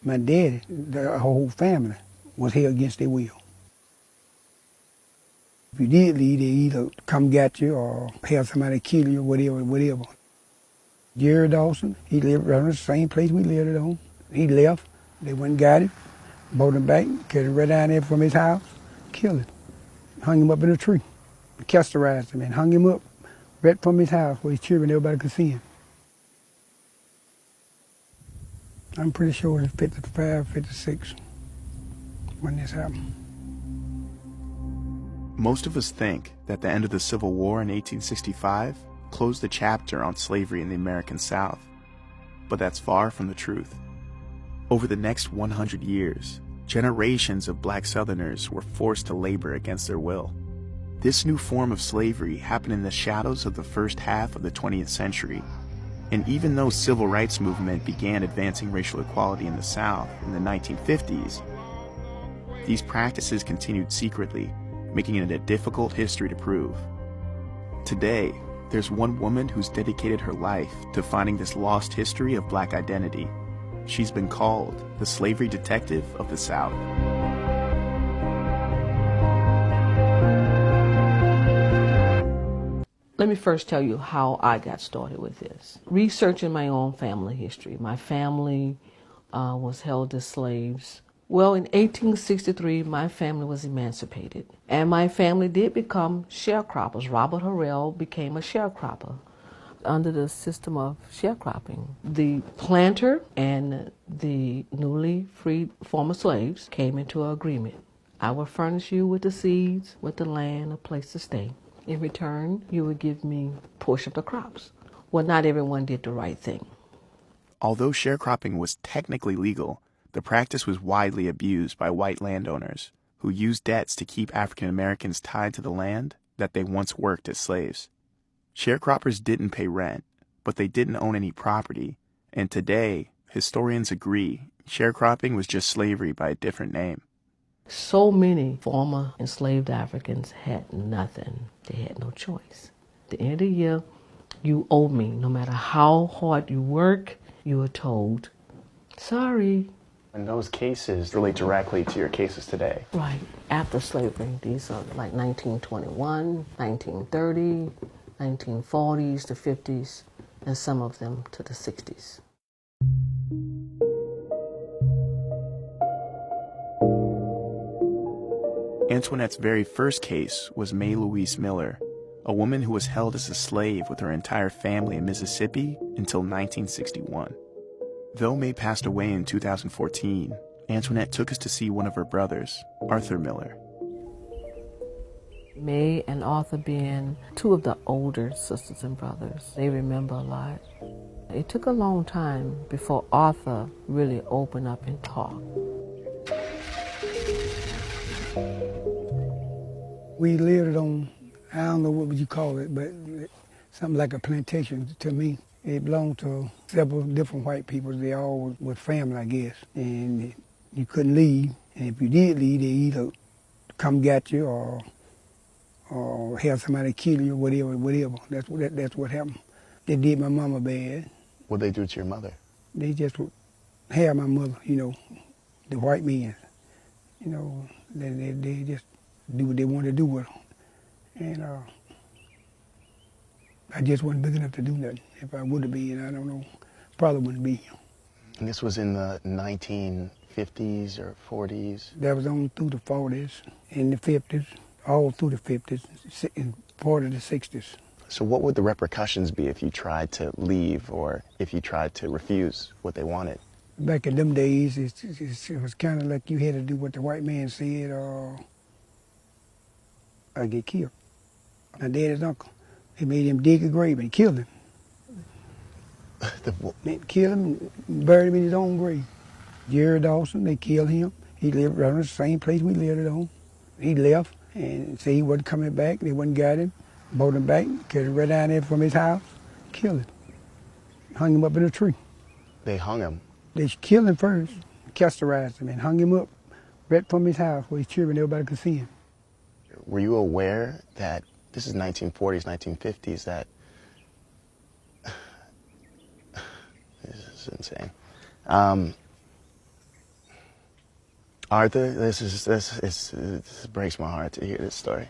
My daddy, the whole family, was held against their will. If you did leave, they either come get you or have somebody kill you, whatever. Jerry Dawson, he lived around the same place we lived on. He left, they went and got him, brought him back, carried him right down there from his house, killed him, hung him up in a tree, castorized him and hung him up right from his house where his children, everybody could see him. I'm pretty sure it's 55, 56 when this happened. Most of us think that the end of the Civil War in 1865 closed the chapter on slavery in the American South, but that's far from the truth. Over the next 100 years, generations of black Southerners were forced to labor against their will. This new form of slavery happened in the shadows of the first half of the 20th century, and even though civil rights movement began advancing racial equality in the South in the 1950s, these practices continued secretly, making it a difficult history to prove. Today, there's one woman who's dedicated her life to finding this lost history of black identity. She's been called the slavery detective of the South. Let me first tell you how I got started with this. Researching my own family history. My family was held as slaves. Well, in 1863, my family was emancipated, and my family did become sharecroppers. Robert Harrell became a sharecropper under the system of sharecropping. The planter and the newly freed former slaves came into an agreement. I will furnish you with the seeds, with the land, a place to stay. In return, you would give me a portion of the crops. Well, not everyone did the right thing. Although sharecropping was technically legal, the practice was widely abused by white landowners who used debts to keep African Americans tied to the land that they once worked as slaves. Sharecroppers didn't pay rent, but they didn't own any property, and today, historians agree, sharecropping was just slavery by a different name. So many former enslaved Africans had nothing. They had no choice. At the end of the year, you owe me. No matter how hard you work, you are told, sorry. And those cases relate directly to your cases today. Right. After slavery, these are like 1921, 1930, 1940s to 50s, and some of them to the 60s. Antoinette's very first case was May Louise Miller, a woman who was held as a slave with her entire family in Mississippi until 1961. Though May passed away in 2014, Antoinette took us to see one of her brothers, Arthur Miller. May and Arthur being two of the older sisters and brothers, they remember a lot. It took a long time before Arthur really opened up and talked. We lived on, I don't know what would you call it, but something like a plantation to me. It belonged to several different white people. They all were family, I guess. And you couldn't leave. And if you did leave, they either come get you or have somebody kill you, whatever. That's what happened. They did my mama bad. What'd they do to your mother? They just had my mother, the white men. They just do what they wanted to do with her. And I just wasn't big enough to do nothing. If I would have been, I don't know, probably wouldn't be. And this was in the 1950s or 40s? That was on through the 40s, in the 50s, all through the 50s, and part of the 60s. So what would the repercussions be if you tried to leave or if you tried to refuse what they wanted? Back in them days, it was kind of like you had to do what the white man said or get killed. My daddy's uncle, he made him dig a grave and killed him. They killed him and buried him in his own grave. Jerry Dawson, they killed him. He lived around the same place we lived on. He left and said he wasn't coming back. They wouldn't got him, brought him back, carried him right down there from his house, killed him. Hung him up in a tree. They hung him? They killed him first, castorized him, and hung him up right from his house where his children, everybody could see him. Were you aware that this is 1940s, 1950s, that this is insane. Arthur, this breaks my heart to hear this story.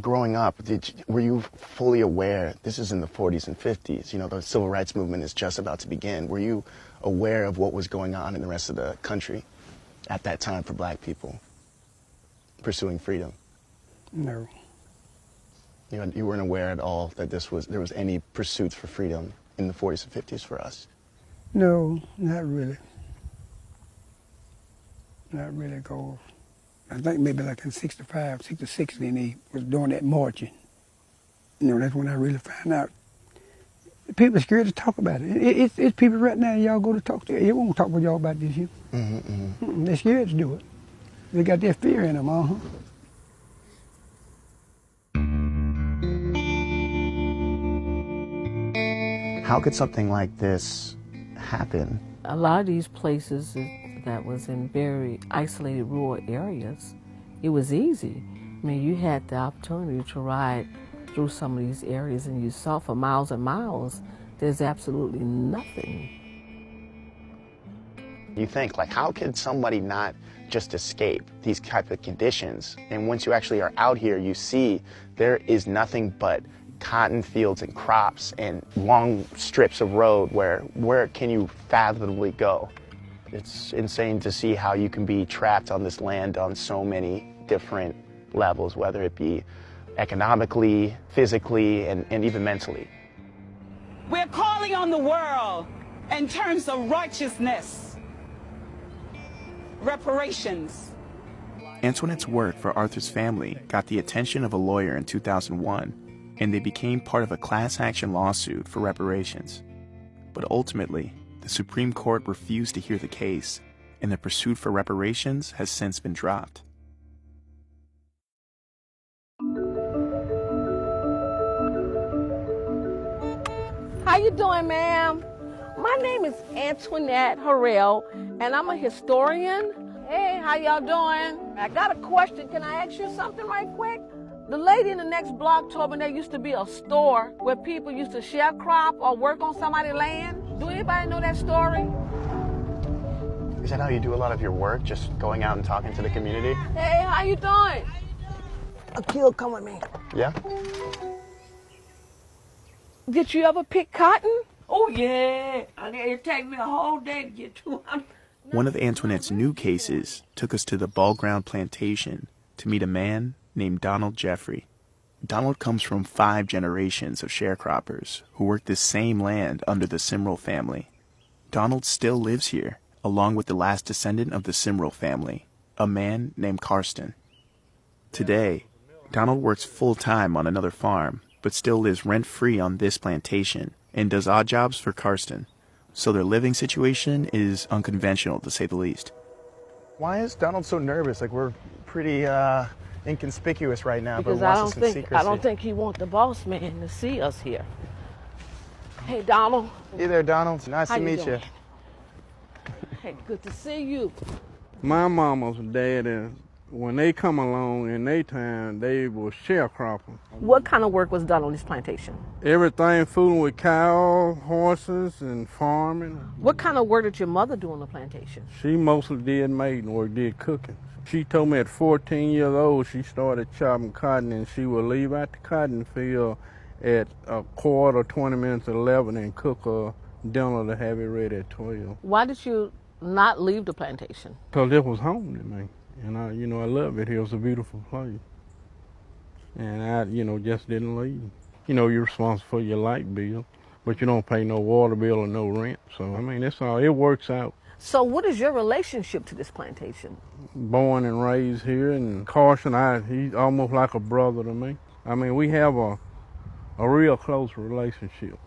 Growing up, were you fully aware, this is in the 40s and 50s, you know, the civil rights movement is just about to begin. Were you aware of what was going on in the rest of the country at that time for black people pursuing freedom? No. You weren't aware at all that there was any pursuits for freedom in the 40s and 50s for us? No, not really. Not really, go. I think maybe like in 65, 66, then they was doing that marching. You know, that's when I really found out. People are scared to talk about it. It's people right now, y'all go to talk to, it won't talk with y'all about this here. They're scared to do it. They got that fear in them, How could something like this happen? A lot of these places that was in very isolated rural areas, it was easy. I mean, you had the opportunity to ride through some of these areas and you saw for miles and miles, there's absolutely nothing. You think, like, how could somebody not just escape these type of conditions? And once you actually are out here, you see there is nothing but cotton fields and crops and long strips of road where can you fathomably go? It's insane to see how you can be trapped on this land on so many different levels, whether it be economically, physically, and even mentally. We're calling on the world in terms of righteousness, reparations. Antoinette's work for Arthur's family got the attention of a lawyer in 2001, and they became part of a class action lawsuit for reparations. But ultimately, the Supreme Court refused to hear the case, and the pursuit for reparations has since been dropped. How you doing, ma'am? My name is Antoinette Harrell, and I'm a historian. Hey, how y'all doing? I got a question. Can I ask you something right quick? The lady in the next block told me there used to be a store where people used to sharecrop or work on somebody's land. Do anybody know that story? Is that how you do a lot of your work, just going out and talking to the community? Hey, how you doing? Akil, come with me. Yeah? Did you ever pick cotton? Oh, yeah. It take me a whole day to get 200. One of Antoinette's new cases took us to the Ball Ground Plantation to meet a man named Donald Jeffrey. Donald comes from 5 generations of sharecroppers who worked this same land under the Simrel family. Donald still lives here, along with the last descendant of the Simrel family, a man named Karsten. Today, Donald works full-time on another farm, but still lives rent-free on this plantation and does odd jobs for Karsten. So their living situation is unconventional, to say the least. Why is Donald so nervous? Like, we're pretty inconspicuous right now, Because but wants us in secrecy. I don't think he wants the boss man to see us here. Hey, Donald. Hey there, Donald. Nice How to you meet you. doing? Hey, good to see you. My mama's dad, when they come along in their time, they were sharecroppers. What kind of work was done on this plantation? Everything fooling with cows, horses, and farming. What kind of work did your mother do on the plantation? She mostly did maiden work, did cooking. She told me at 14 years old she started chopping cotton, and she would leave out the cotton field at 20 minutes to 11 and cook a dinner to have it ready at 12. Why did you not leave the plantation? Because it was home to me. And I love it here. It was a beautiful place. And I, just didn't leave. You're responsible for your light bill, but you don't pay no water bill or no rent. So, that's all. It works out. So what is your relationship to this plantation? Born and raised here, and Carson, he's almost like a brother to me. We have a real close relationship,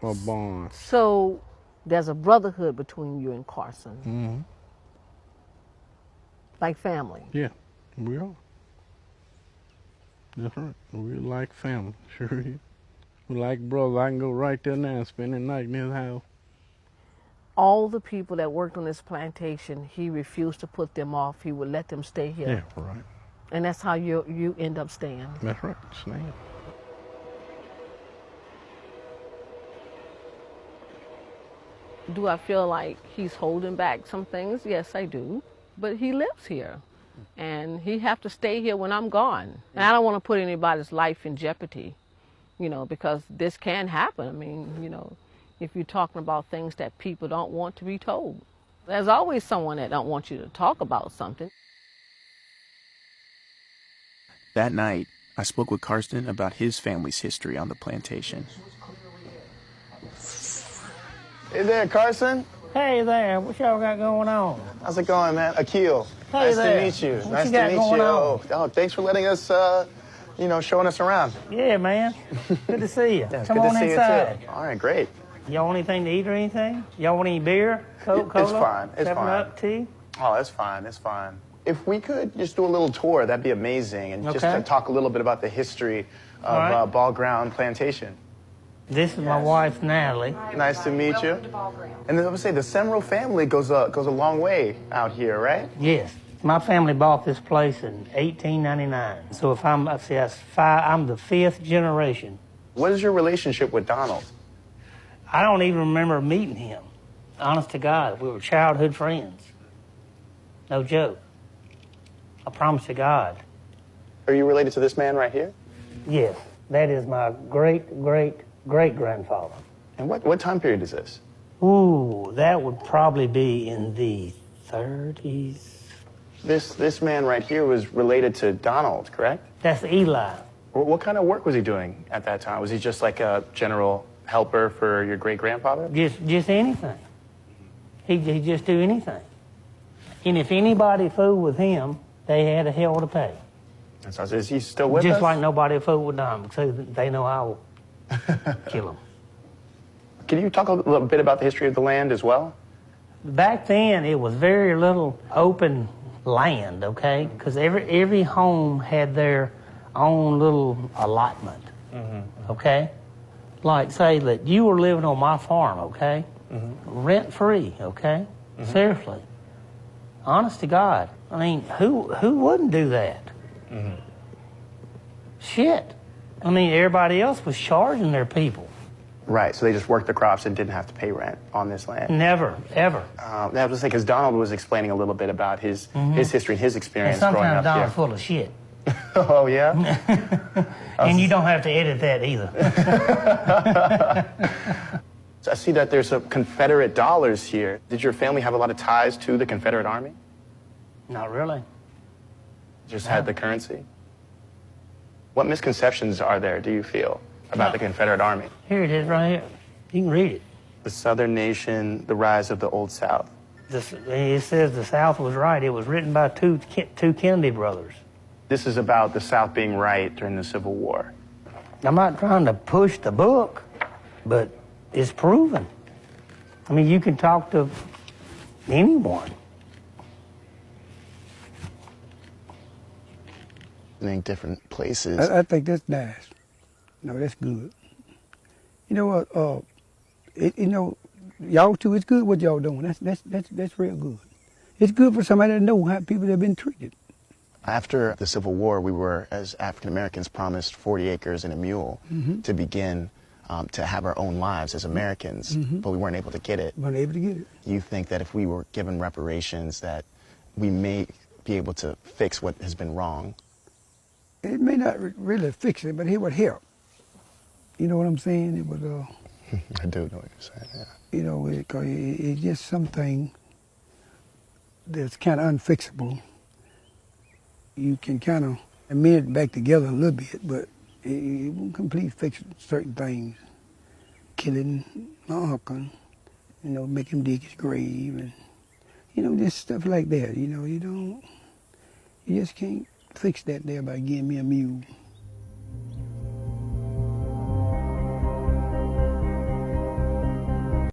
a bond. So there's a brotherhood between you and Carson. Mm-hmm. Like family. Yeah, we are. That's right. We're like family, sure is. We're like brothers. I can go right there now and spend the night in his house. All the people that worked on this plantation, he refused to put them off. He would let them stay here. Yeah, right. And that's how you end up staying. That's right, staying. Do I feel like he's holding back some things? Yes, I do. But he lives here, and he have to stay here when I'm gone. And I don't want to put anybody's life in jeopardy, you know, because this can happen. I mean, you know, if you're talking about things that people don't want to be told. There's always someone that don't want you to talk about something. That night, I spoke with Karsten about his family's history on the plantation. Hey there, Carson. Hey there, what y'all got going on? How's it going, man? Akil. Hey nice there. to meet you. What nice you got to meet going you. on? Oh, thanks for letting us, showing us around. Yeah, man. Good to see you. Yeah, Come good to on see inside. you too. All right, great. Y'all want anything to eat or anything? Y'all want any beer? Coke, Cola? It's fine. It's 7-Up, fine. tea? Oh, it's fine. It's fine. If we could just do a little tour, that'd be amazing, and just Okay. to talk a little bit about the history of right. Ball Ground Plantation. This is my wife, Natalie. Nice to meet you. And then I would say the Semrel family goes a long way out here, right? Yes. My family bought this place in 1899. So if I'm the 5th generation. What is your relationship with Donald? I don't even remember meeting him. Honest to God, we were childhood friends. No joke. I promise to God. Are you related to this man right here? Yes, that is my great-great-great-grandfather. And what time period is this? Ooh, that would probably be in the 30s. This man right here was related to Donald, correct? That's Eli. What kind of work was he doing at that time? Was he just like a general helper for your great-grandfather? Just anything. He'd just do anything. And if anybody fooled with him, they had a hell to pay. So is he still with us? Just like nobody fooled with them, because they know I will kill them. Can you talk a little bit about the history of the land as well? Back then, it was very little open land, okay? Because every home had their own little allotment, okay? Like, say that you were living on my farm, okay? Rent-free, okay? Seriously. Honest to God. I mean, who wouldn't do that? Shit. I mean, everybody else was charging their people. Right, so they just worked the crops and didn't have to pay rent on this land. Never, ever. That was because Donald was explaining a little bit about his history and his And experience growing sometimes up Donald's here. full of shit. Oh, yeah? And you don't have to edit that either. So I see that there's some Confederate dollars here. Did your family have a lot of ties to the Confederate Army? Not really. Just had the currency? What misconceptions are there, do you feel, about the Confederate Army? Here it is right here. You can read it. The Southern Nation, the rise of the Old South. It says the South was right. It was written by two Kennedy brothers. This is about the South being right during the Civil War. I'm not trying to push the book, but it's proven. I mean, you can talk to anyone. I think different places. I think that's nice. No, that's good. You know what? Y'all too. It's good what y'all doing. That's real good. It's good for somebody to know how people have been treated. After the Civil War, we were, as African Americans, promised 40 acres and a mule to begin to have our own lives as Americans, but we weren't able to get it. Weren't able to get it. You think that if we were given reparations, that we may be able to fix what has been wrong? It may not really fix it, but it would help. You know what I'm saying? It would. I do know what you're saying. Yeah. You know, it's just something that's kind of unfixable. You can kind of amend it back together a little bit, but it won't completely fix certain things. Killing my uncle, make him dig his grave, and just stuff like that. You just can't fix that there by giving me a mule.